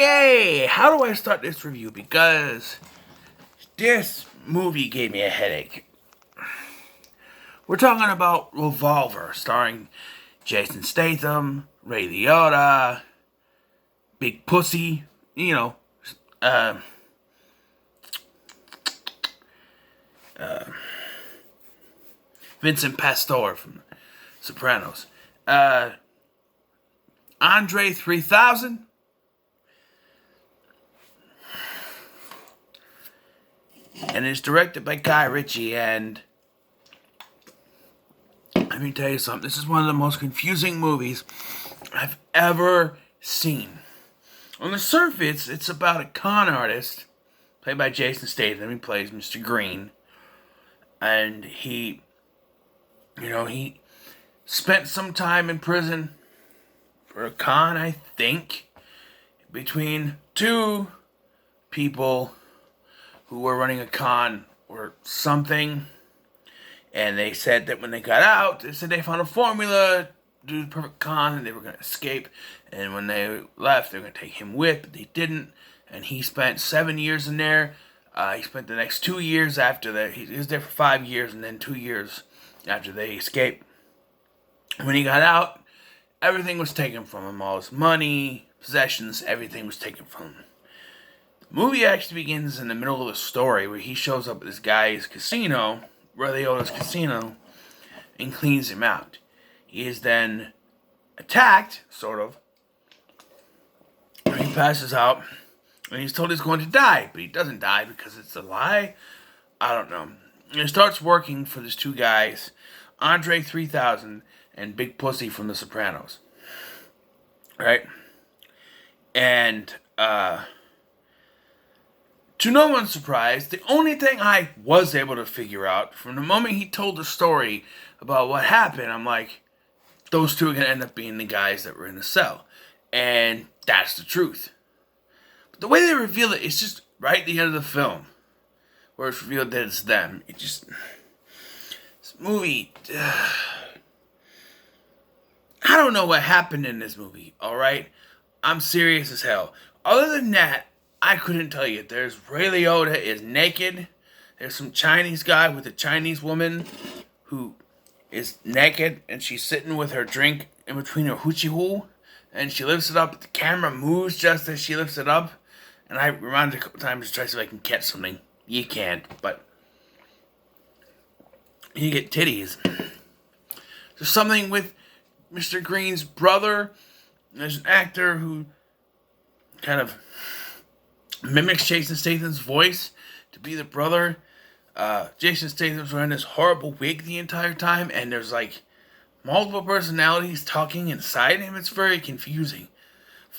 Okay, how do I start this review? Because this movie gave me a headache. We're talking about Revolver, starring Jason Statham, Ray Liotta, Big Pussy, uh, Vincent Pastore from Sopranos, Andre 3000. And it's directed by Guy Ritchie, and let me tell you something. This is one of the most confusing movies I've ever seen. On the surface, it's about a con artist, played by Jason Statham. He plays Mr. Green. And he spent some time in prison for a con, I think, between two people who were running a con or something. And they said that when they got out, they said they found a formula to do the perfect con and they were going to escape. And when they left, they were going to take him with, but they didn't. And he spent 7 years in there. He spent the next 2 years after that. He was there for 5 years and then 2 years after they escaped. When he got out, everything was taken from him. All his money, possessions, everything was taken from him. The movie actually begins in the middle of the story where he shows up at this guy's casino, Ray Liotta's casino, and cleans him out. He is then attacked, sort of. He passes out, and he's told he's going to die, but he doesn't die because it's a lie. I don't know. And he starts working for these two guys, Andre 3000 and Big Pussy from The Sopranos. Right? And, to no one's surprise, the only thing I was able to figure out from the moment he told the story about what happened, I'm like, those two are going to end up being the guys that were in the cell. And that's the truth. But the way they reveal it, it's just right at the end of the film, where it's revealed that it's them. This movie, I don't know what happened in this movie, alright? I'm serious as hell. Other than that, I couldn't tell you. There's Ray Liotta is naked. There's some Chinese guy with a Chinese woman who is naked, and she's sitting with her drink in between her hoochie hoo, and she lifts it up. The camera moves just as she lifts it up, and I reminded a couple times to try to see if I can catch something. You can't, but you get titties. There's something with Mr. Green's brother. There's an actor who kind of mimics Jason Statham's voice to be the brother. Jason Statham's wearing this horrible wig the entire time, and there's like multiple personalities talking inside him. It's very confusing.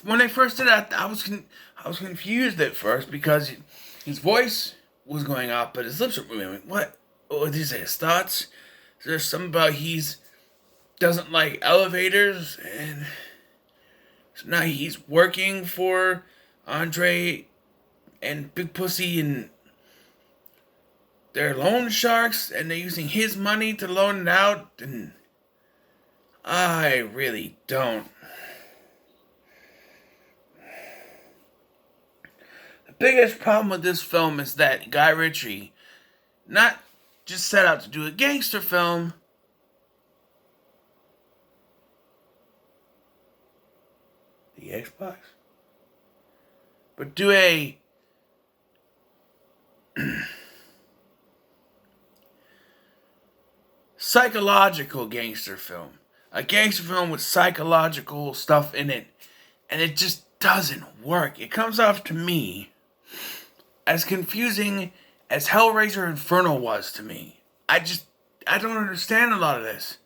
When I first did that, I was confused at first because his voice was going up, but his lips were moving. I mean, what did he say? His thoughts? Is there something about he doesn't like elevators, and so now he's working for Andre and Big Pussy, and they're loan sharks, and they're using his money to loan it out, and I really don't. The biggest problem with this film is that Guy Ritchie not just set out to do a gangster film, the Xbox, but do a psychological gangster film. A gangster film with psychological stuff in it. And it just doesn't work. It comes off to me as confusing as Hellraiser Inferno was to me. I don't understand a lot of this.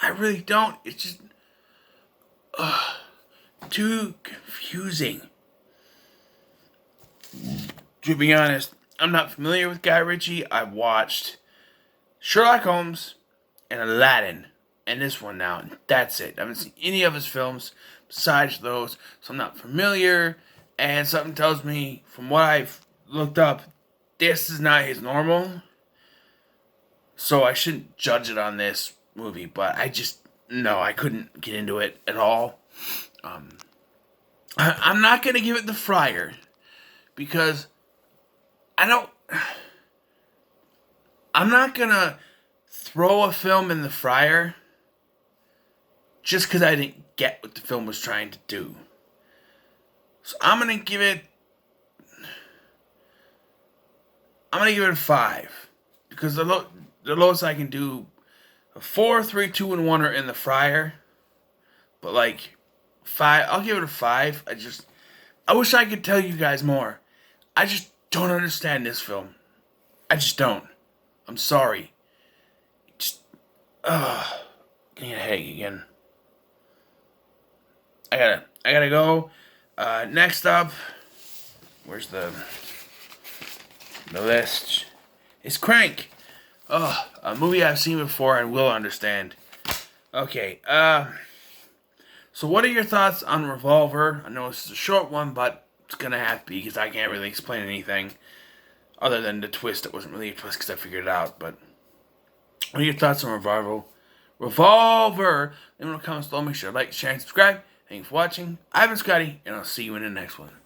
I really don't. It's just too confusing. To be honest, I'm not familiar with Guy Ritchie. I've watched Sherlock Holmes and Aladdin, and this one now, and that's it. I haven't seen any of his films besides those, so I'm not familiar, and something tells me, from what I've looked up, this is not his normal, so I shouldn't judge it on this movie, but I couldn't get into it at all. I'm not gonna give it the fryer because I don't. I'm not gonna throw a film in the fryer just because I didn't get what the film was trying to do. So I'm gonna give it. I'm gonna give it a 5 because the lowest I can do, a 4, 3, 2, and 1 are in the fryer. But like 5, I'll give it a 5. I wish I could tell you guys more. I just don't understand this film. I just don't. I'm sorry. Just, getting a headache again. I gotta go. Next up, where's the list? It's Crank. Oh, a movie I've seen before and will understand. Okay, so what are your thoughts on Revolver? I know this is a short one, but it's gonna have to be because I can't really explain anything other than the twist. It wasn't really a twist because I figured it out, but what are your thoughts on Revolver? Revolver! Leave me in the comments below. Make sure to like, share, and subscribe. Thank you for watching. I've been Scotty, and I'll see you in the next one.